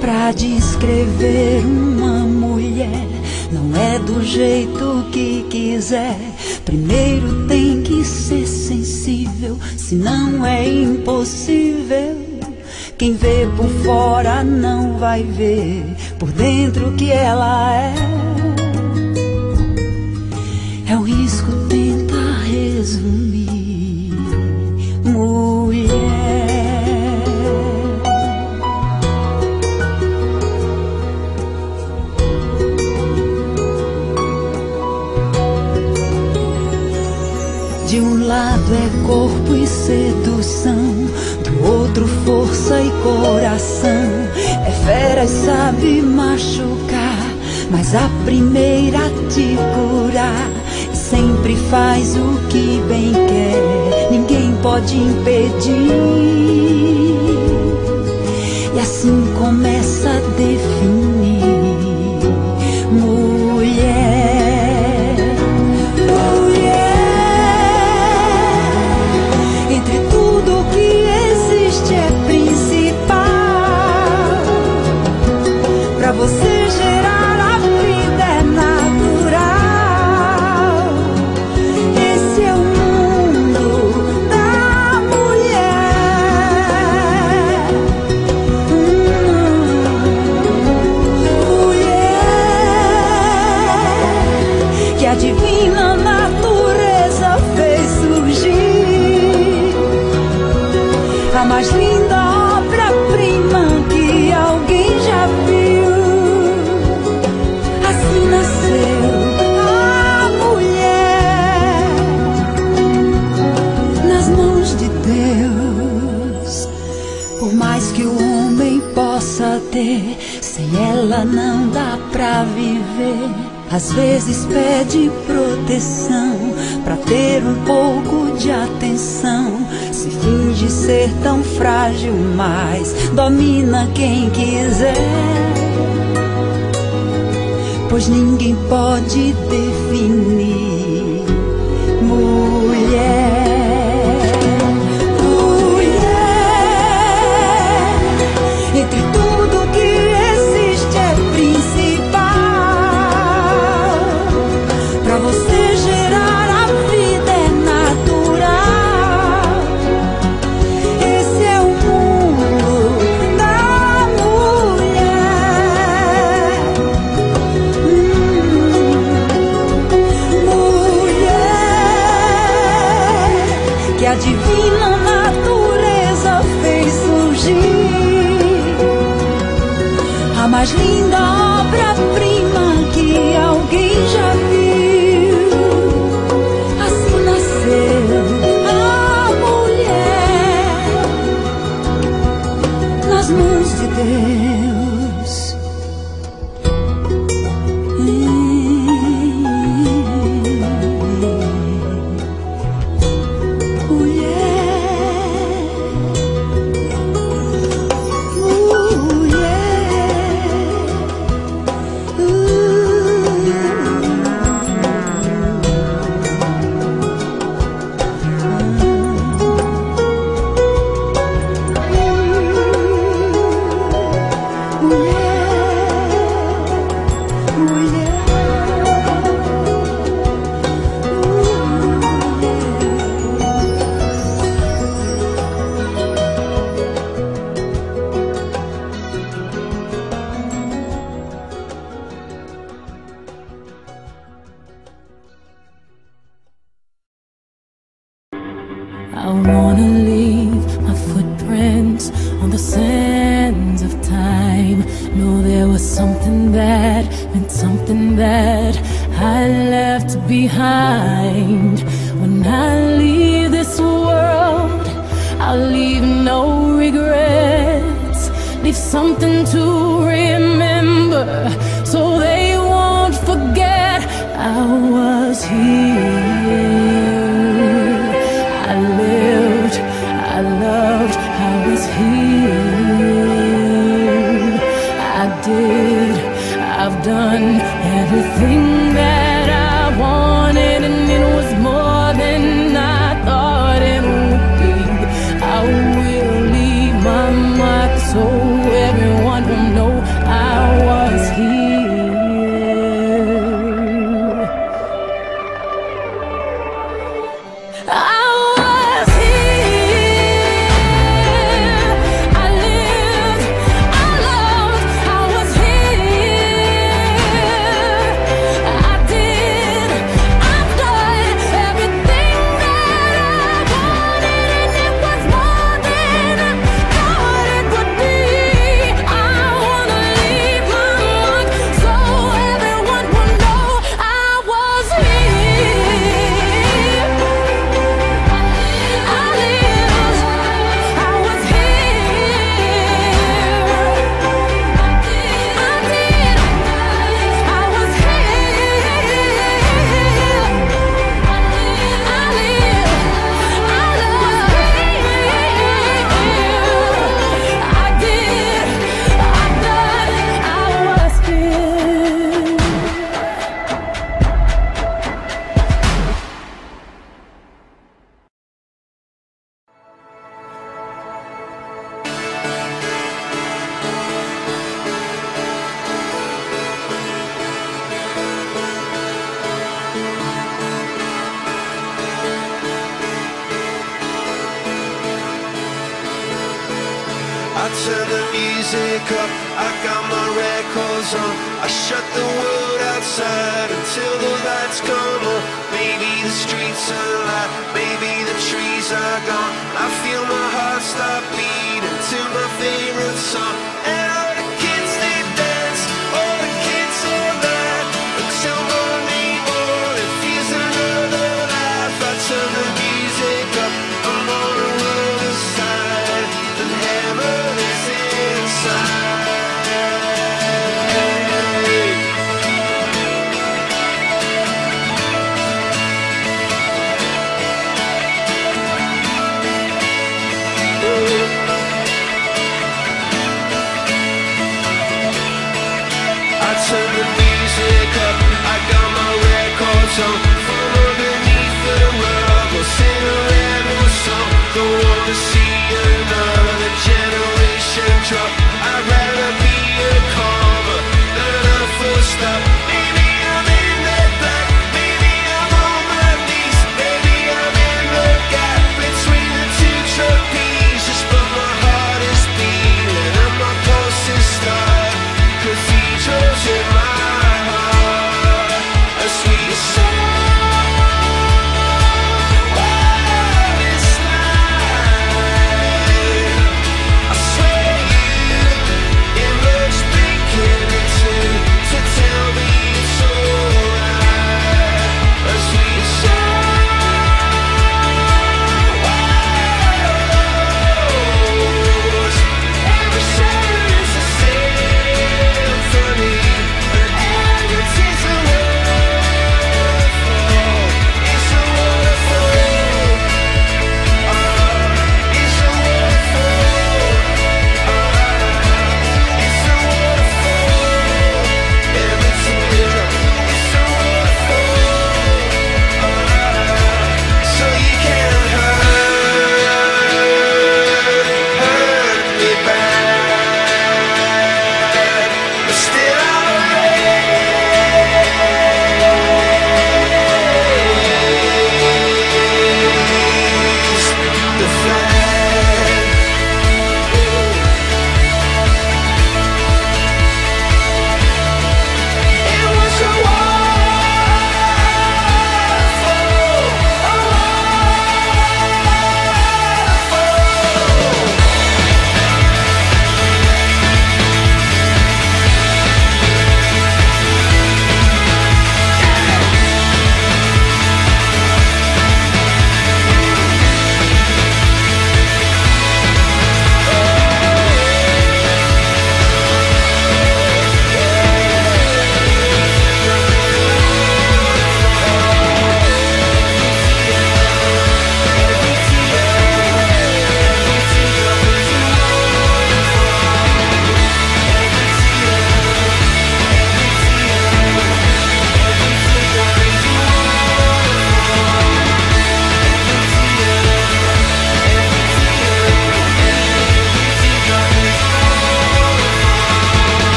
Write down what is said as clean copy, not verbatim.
Pra descrever uma mulher, não é do jeito que quiser. Primeiro tem que ser sensível, senão é impossível. Quem vê por fora não vai ver por dentro que ela é. É o risco, tenta resumir. Mulher, de um lado é corpo e sedução, do outro força e coração. É fera e sabe machucar, mas a primeira te curar. E sempre faz o que bem quer, ninguém pode impedir. E assim começa a definir. Mulher, pra você gerar a vida é natural. Esse é o mundo da mulher. Mulher que a divina natureza fez surgir, a mais linda obra-prima que alguém já viu. Por mais que o homem possa ter, sem ela não dá pra viver. Às vezes pede proteção pra ter um pouco de atenção. Se finge ser tão frágil, mas domina quem quiser. Pois ninguém pode definir. Mulher, entre tudo que existe é principal. Pra você gerar a vida é natural. Esse é o mundo da mulher. Mulher que a divina natureza fez surgir, a mais linda obra-prima que alguém já viu. Assim nasceu a mulher nas mãos de Deus. I wanna leave my footprints on the sands of time. Know there was something that meant something that I left behind. When I leave this world, I'll leave no regrets. something to remember, so they won't forget I was here. I lived, I loved, I was here. I did, I've done everything that I wanted, and it was more than I thought it would be. I will leave my mark so everyone will know I was here. I was here. I lived, I loved, I was here. I did, I've done everything that I wanted, and it was more than I thought it would be. I wanna leave my mark so everyone will know I was here. I lived, I was here. I did, I was here. I lived, I loved, I did, I've done, I was here. I turn the music up, I got my records on. I shut the world outside until the lights come on. Maybe the streets are alive, maybe the trees are gone. I feel my heart stop beating to my favorite song. And all the kids, they dance, all the kids all night, until Monday morning feels another life. I turn the music up, I'm on the world aside, and heaven is inside. I turn the music up, I got my records on.